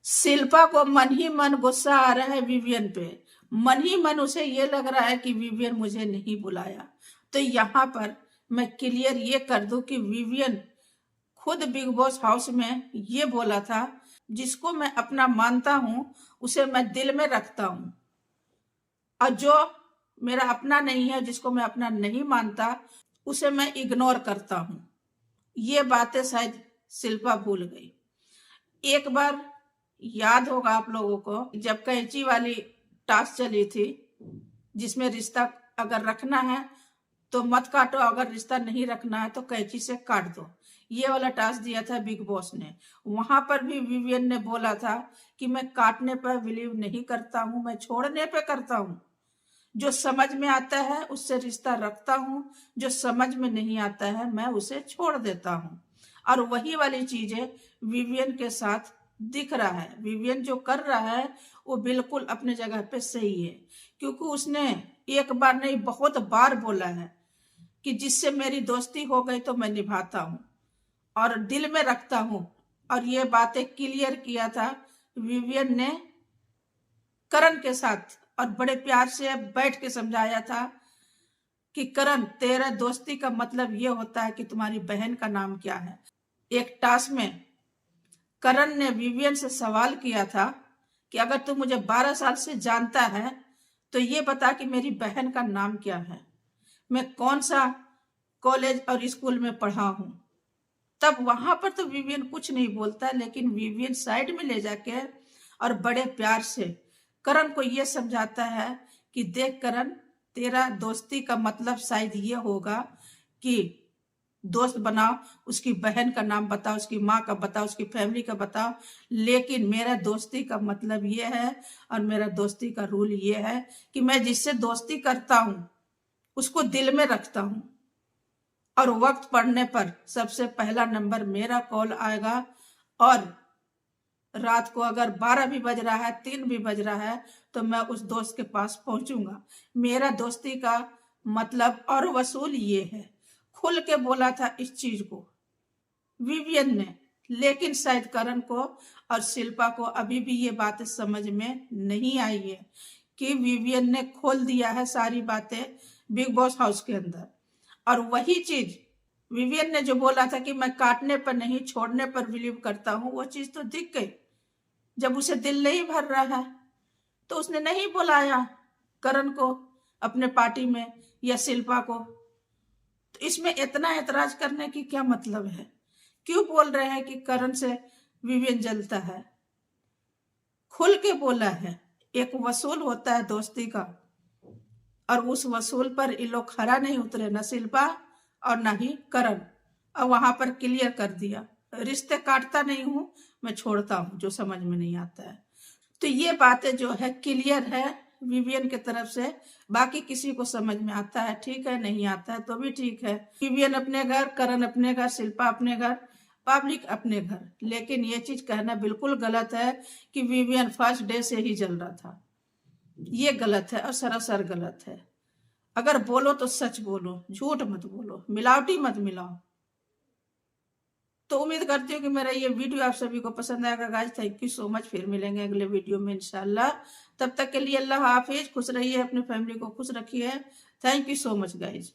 शिल्पा को मन ही मन गुस्सा आ रहा है विवियन पे। मन ही मन उसे ये लग रहा है कि विवियन मुझे नहीं बुलाया। तो यहाँ पर मैं क्लियर ये कर दूं कि विवियन खुद बिग बॉस हाउस में ये बोला था, जिसको मैं अपना मानता हूं उसे मैं दिल में रखता हूं, और जो मेरा अपना नहीं है, जिसको मैं अपना नहीं मानता, उसे मैं इग्नोर करता हूं। ये बातें शायद शिल्पा भूल गई। एक बार याद होगा आप लोगों को, जब कैंची वाली टास्क चली थी, जिसमें रिश्ता अगर रखना है तो मत काटो, अगर रिश्ता नहीं रखना है तो कैंची से काट दो, ये वाला टास्क दिया था बिग बॉस ने। वहां पर भी विवियन ने बोला था कि मैं काटने पर बिलीव नहीं करता हूं, मैं छोड़ने पे करता हूं। जो समझ में आता है उससे रिश्ता रखता हूं, जो समझ में नहीं आता है मैं उसे छोड़ देता हूं। और वही वाली चीजें विवियन के साथ दिख रहा है। विवियन जो कर रहा है वो बिल्कुल अपने जगह पे सही है, क्योंकि उसने एक बार नहीं बहुत बार बोला है कि जिससे मेरी दोस्ती हो गई तो मैं निभाता हूँ और दिल में रखता हूँ। और ये बातें क्लियर किया था विवियन ने करण के साथ, और बड़े प्यार से बैठ के समझाया था कि करण, तेरा दोस्ती का मतलब ये होता है कि तुम्हारी बहन का नाम क्या है। एक टास्क में करण ने विवियन से सवाल किया था कि अगर तू मुझे 12 साल से जानता है तो ये बता कि मेरी बहन का नाम क्या है, मैं कौन सा कॉलेज और स्कूल में पढ़ा हूं। तब वहां पर तो विवियन कुछ नहीं बोलता, लेकिन विवियन साइड में ले जाके और बड़े प्यार से करण को यह समझाता है कि देख करण, तेरा दोस्ती का मतलब शायद ये होगा कि दोस्त बनाओ, उसकी बहन का नाम बताओ, उसकी माँ का बताओ, उसकी फैमिली का बताओ, लेकिन मेरा दोस्ती का मतलब ये है और मेरा दोस्ती का रूल ये है कि मैं जिससे दोस्ती करता हूं उसको दिल में रखता हूं, और वक्त पड़ने पर सबसे पहला नंबर मेरा कॉल आएगा। और रात को अगर 12 भी बज रहा है, 3 भी बज रहा है, तो मैं उस दोस्त के पास पहुंचूंगा। मेरा दोस्ती का मतलब और वसूल ये है। खुल के बोला था इस चीज को विवियन ने, लेकिन शायद करण को और शिल्पा को अभी भी ये बातें समझ में नहीं आई है कि विवियन ने खोल दिया है सारी बातें बिग बॉस हाउस के अंदर। और वही चीज विवियन ने जो बोला था कि मैं काटने पर नहीं छोड़ने पर बिलीव करता हूं, वो चीज तो दिख गई। जब उसे दिल नहीं भर रहा है तो उसने नहीं बुलाया करण को अपने पार्टी में या शिल्पा को। तो इसमें इतना ऐतराज करने की क्या मतलब है? क्यों बोल रहे हैं कि करण से विवियन जलता है? खुल के बोला है, एक वसूल होता है दोस्ती का, और उस वसूल पर ये लोग खरा नहीं उतरे, न शिल्पा और न ही करण। और वहां पर क्लियर कर दिया, रिश्ते काटता नहीं हूं, मैं छोड़ता हूं जो समझ में नहीं आता है। तो ये बातें जो है क्लियर है विवियन की तरफ से। बाकी किसी को समझ में आता है ठीक है, नहीं आता है तो भी ठीक है। विवियन अपने घर, करण अपने घर, शिल्पा अपने घर, पब्लिक अपने घर। लेकिन ये चीज कहना बिल्कुल गलत है कि विवियन फर्स्ट डे से ही जल रहा था। ये गलत है और सरासर गलत है। अगर बोलो तो सच बोलो, झूठ मत बोलो, मिलावटी मत मिलाओ। तो उम्मीद करती हूँ कि मेरा ये वीडियो आप सभी को पसंद आएगा guys. Thank you so much. फिर मिलेंगे अगले वीडियो में इंशाल्लाह। तब तक के लिए अल्लाह हाफिज। खुश रहिए, अपनी फैमिली को खुश रखिए। Thank you so much guys.